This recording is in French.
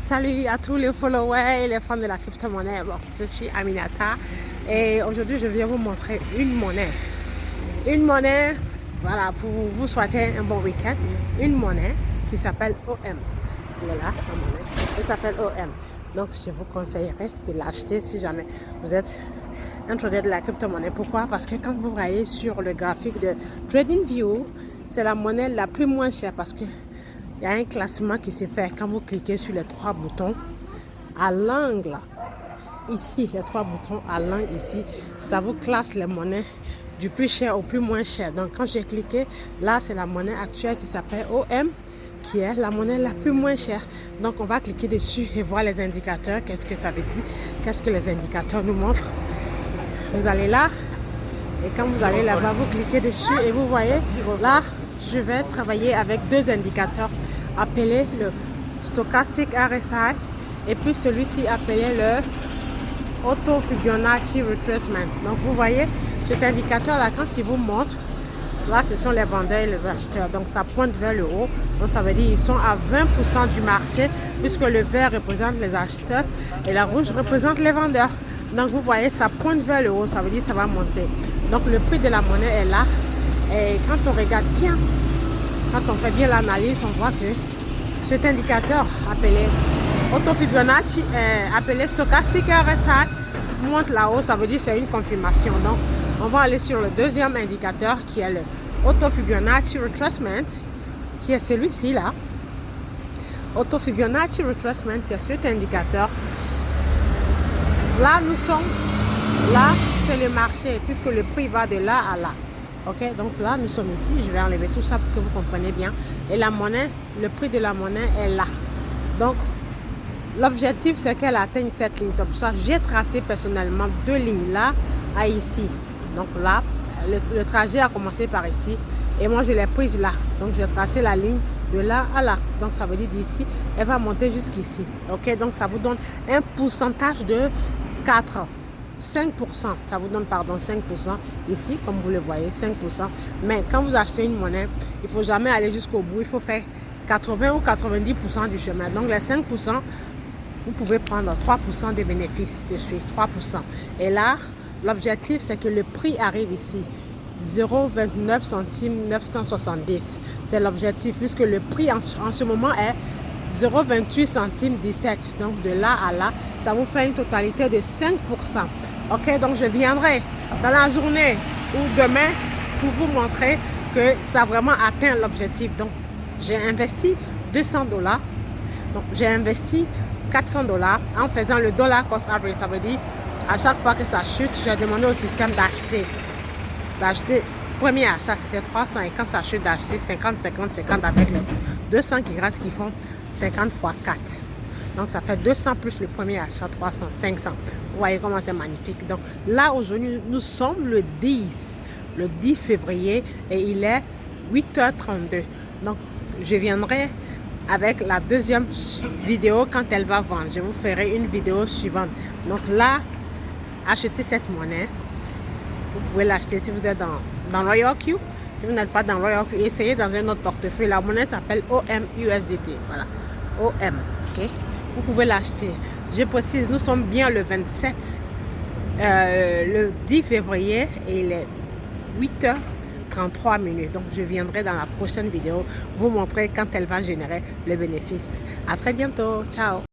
Salut à tous les followers et les fans de la crypto-monnaie. Bon, je suis Aminata et aujourd'hui je viens vous montrer une monnaie. Une monnaie, voilà, pour vous souhaiter un bon week-end. Une monnaie qui s'appelle OM. Elle est là, la monnaie. Elle s'appelle OM. Donc je vous conseillerais de l'acheter si jamais vous êtes introduit de la crypto-monnaie. Pourquoi? Parce que quand vous voyez sur le graphique de TradingView, c'est la monnaie la plus moins chère parce que il y a un classement qui se fait quand vous cliquez sur les trois boutons à l'angle. Ici, les trois boutons à l'angle ici, ça vous classe les monnaies du plus cher au plus moins cher. Donc quand j'ai cliqué, là c'est la monnaie actuelle qui s'appelle OM, qui est la monnaie la plus moins chère. Donc on va cliquer dessus et voir les indicateurs. Qu'est-ce que ça veut dire? Qu'est-ce que les indicateurs nous montrent? Vous allez là et quand vous allez là-bas, vous cliquez dessus et vous voyez là, je vais travailler avec deux indicateurs appelés le Stochastic RSI et puis celui-ci appelé le Auto Fibonacci Retracement. Donc vous voyez cet indicateur là, quand il vous montre, là ce sont les vendeurs et les acheteurs. Donc ça pointe vers le haut. Donc ça veut dire qu'ils sont à 20% du marché puisque le vert représente les acheteurs et la rouge représente les vendeurs. Donc vous voyez, ça pointe vers le haut, ça veut dire que ça va monter. Donc le prix de la monnaie est là. Et quand on regarde bien, quand on fait bien l'analyse, on voit que cet indicateur appelé Auto Fibonacci, appelé Stochastic RSI, monte là-haut, ça veut dire que c'est une confirmation. Donc on va aller sur le deuxième indicateur qui est le Auto Fibonacci Retracement, qui est celui-ci là. Auto Fibonacci Retracement, qui est cet indicateur. Là nous sommes, là c'est le marché, puisque le prix va de là à là. Ok, donc là nous sommes ici, je vais enlever tout ça pour que vous compreniez bien. Et la monnaie, le prix de la monnaie est là. Donc l'objectif c'est qu'elle atteigne cette ligne. C'est pour ça que j'ai tracé personnellement deux lignes là à ici. Donc là, le trajet a commencé par ici et moi je l'ai prise là. Donc j'ai tracé la ligne de là à là. Donc ça veut dire d'ici, elle va monter jusqu'ici. Ok, donc ça vous donne un pourcentage de 5%, ça vous donne 5% ici, comme vous le voyez, 5%. Mais quand vous achetez une monnaie, il ne faut jamais aller jusqu'au bout, il faut faire 80 ou 90% du chemin. Donc les 5%, vous pouvez prendre 3% de bénéfices dessus, 3%. Et là, l'objectif, c'est que le prix arrive ici, 0,29 centimes 970. C'est l'objectif, puisque le prix en ce moment est 0,28 centimes 17. Donc de là à là, ça vous fait une totalité de 5%. Ok, donc je viendrai dans la journée ou demain pour vous montrer que ça a vraiment atteint l'objectif. Donc j'ai investi $200. Donc j'ai investi $400 en faisant le dollar cost average. Ça veut dire à chaque fois que ça chute, j'ai demandé au système d'acheter. Premier achat, c'était 300 et quand ça chute, d'acheter 50, 50, 50 avec les 200 qui restent qui font 50 fois 4. Donc ça fait 200 plus le premier achat, 300, 500. Vous voyez comment c'est magnifique. Donc là, aujourd'hui, nous sommes le 10 février et il est 8h32. Donc je viendrai avec la deuxième vidéo quand elle va vendre. Je vous ferai une vidéo suivante. Donc là, achetez cette monnaie. Vous pouvez l'acheter si vous êtes dans Royal Q. Si vous n'êtes pas dans Royal Q, essayez dans un autre portefeuille. La monnaie s'appelle OM USDT. Voilà. OM. Ok. Vous pouvez l'acheter. Je précise, nous sommes bien le 27, le 10 février et il est 8h33 minutes. Donc, je viendrai dans la prochaine vidéo vous montrer quand elle va générer le bénéfice. À très bientôt. Ciao.